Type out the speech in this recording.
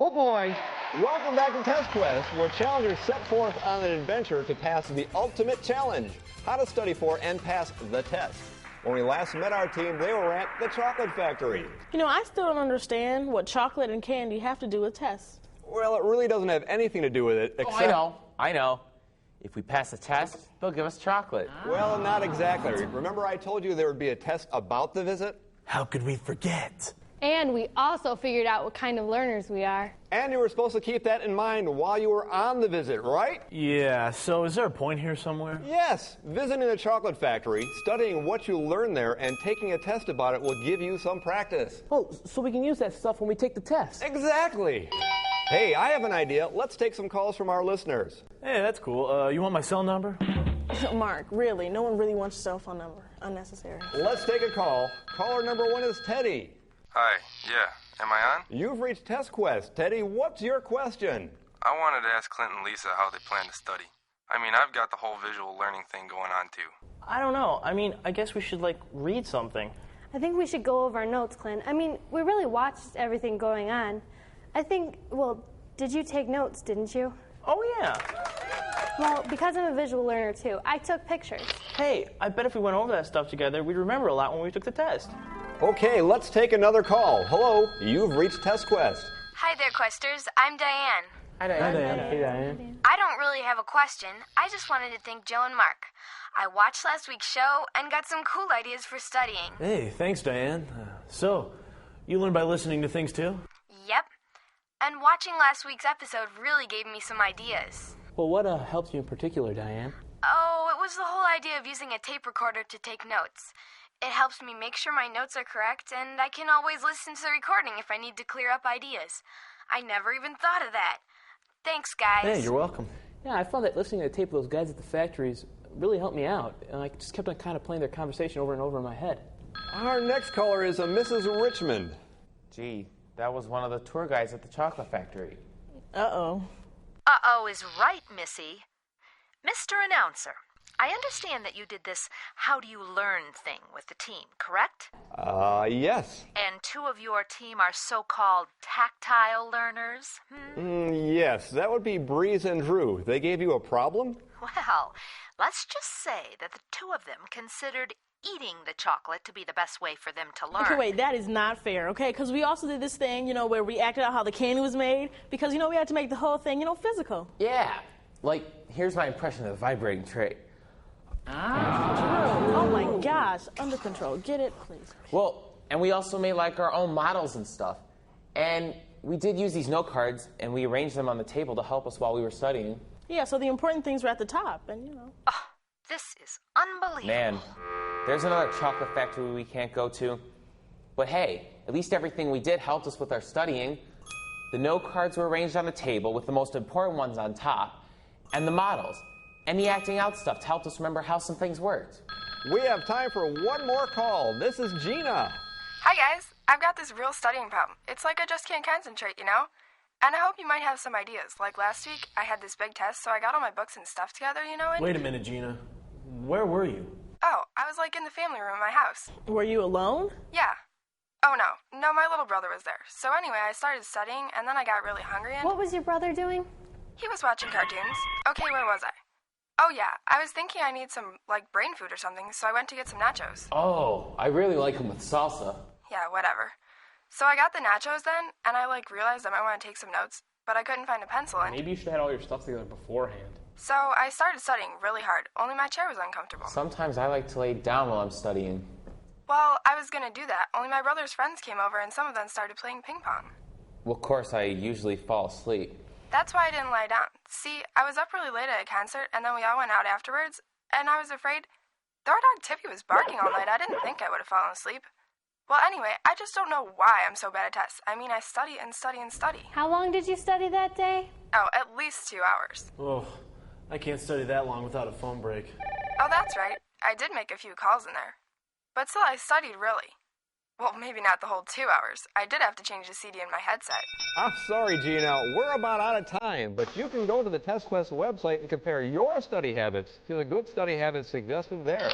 Oh boy. Welcome back to Test Quest, where challengers set forth on an adventure to pass the ultimate challenge, how to study for and pass the test. When we last met our team, they were at the chocolate factory. You know, I still don't understand what chocolate and candy have to do with tests. Well, it really doesn't have anything to do with it, except... I know. If we pass the test, they'll give us chocolate. Well, not exactly. Remember I told you there would be a test about the visit? How could we forget? And we also figured out what kind of learners we are. And you were supposed to keep that in mind while you were on the visit, right? Yeah, so is there a point here somewhere? Yes. Visiting the chocolate factory, studying what you learn there, and taking a test about it will give you some practice. Oh, so we can use that stuff when we take the test. Exactly. Hey, I have an idea. Let's take some calls from our listeners. Hey, that's cool. You want my cell number? Mark, really, no one really wants your cell phone number. Unnecessary. Let's take a call. Caller number 1 is Teddy. Hi, yeah. Am I on? You've reached Test Quest. Teddy, what's your question? I wanted to ask Clint and Lisa how they plan to study. I mean, I've got the whole visual learning thing going on, too. I don't know. I mean, I guess we should, read something. I think we should go over our notes, Clint. I mean, we really watched everything going on. I think, well, did you take notes, didn't you? Oh, yeah. Well, because I'm a visual learner, too, I took pictures. Hey, I bet if we went over that stuff together, we'd remember a lot when we took the test. Okay, let's take another call. Hello, you've reached Test Quest. Hi there, Questers. I'm Diane. Hi, Diane. Hi, Diane. Hey, Diane. I don't really have a question. I just wanted to thank Joe and Mark. I watched last week's show and got some cool ideas for studying. Hey, thanks, Diane. So, you learn by listening to things too? Yep. And watching last week's episode really gave me some ideas. Well, what helped you in particular, Diane? Oh, it was the whole idea of using a tape recorder to take notes. It helps me make sure my notes are correct, and I can always listen to the recording if I need to clear up ideas. I never even thought of that. Thanks, guys. Hey, you're welcome. Yeah, I found that listening to the tape of those guys at the factories really helped me out, and I just kept on kind of playing their conversation over and over in my head. Our next caller is a Mrs. Richmond. Gee, that was one of the tour guides at the chocolate factory. Uh-oh. Uh-oh is right, Missy. Mr. Announcer, I understand that you did this how do you learn thing with the team, correct? Yes. And 2 of your team are so-called tactile learners? Yes, that would be Breeze and Drew. They gave you a problem? Well, let's just say that the 2 of them considered eating the chocolate to be the best way for them to learn. Okay, wait, that is not fair, okay? Because we also did this thing, where we acted out how the candy was made, because, we had to make the whole thing, physical. Yeah. Here's my impression of the vibrating tray. Oh my gosh, under control. Get it, please. Well, and we also made our own models and stuff. And we did use these note cards, and we arranged them on the table to help us while we were studying. Yeah, so the important things were at the top, and Oh, this is unbelievable. Man, there's another chocolate factory we can't go to. But hey, at least everything we did helped us with our studying. The note cards were arranged on the table with the most important ones on top, and the models, and the acting out stuff to help us remember how some things worked. We have time for one more call. This is Gina. Hi, guys. I've got this real studying problem. It's like I just can't concentrate, And I hope you might have some ideas. Like last week, I had this big test, so I got all my books and stuff together, and... Wait a minute, Gina. Where were you? Oh, I was, in the family room in my house. Were you alone? Yeah. Oh, no, my little brother was there. So anyway, I started studying, and then I got really hungry and... What was your brother doing? He was watching cartoons. Okay, where was I? Oh, yeah, I was thinking I need some, brain food or something, so I went to get some nachos. Oh, I really like them with salsa. Yeah, whatever. So I got the nachos then, and I, realized I might want to take some notes, but I couldn't find a pencil and... Maybe you should have had all your stuff together beforehand. So I started studying really hard, only my chair was uncomfortable. Sometimes I like to lay down while I'm studying. Well, I was gonna do that, only my brother's friends came over and some of them started playing ping pong. Well, of course, I usually fall asleep. That's why I didn't lie down. See, I was up really late at a concert, and then we all went out afterwards, and I was afraid... Our dog Tippy was barking all night. I didn't think I would have fallen asleep. Well, anyway, I just don't know why I'm so bad at tests. I mean, I study and study and study. How long did you study that day? Oh, at least 2 hours. Oh, I can't study that long without a phone break. Oh, that's right. I did make a few calls in there. But still, I studied really. Well, maybe not the whole 2 hours. I did have to change the CD in my headset. I'm sorry, Gina. We're about out of time, but you can go to the Test Quest website and compare your study habits to the good study habits suggested there.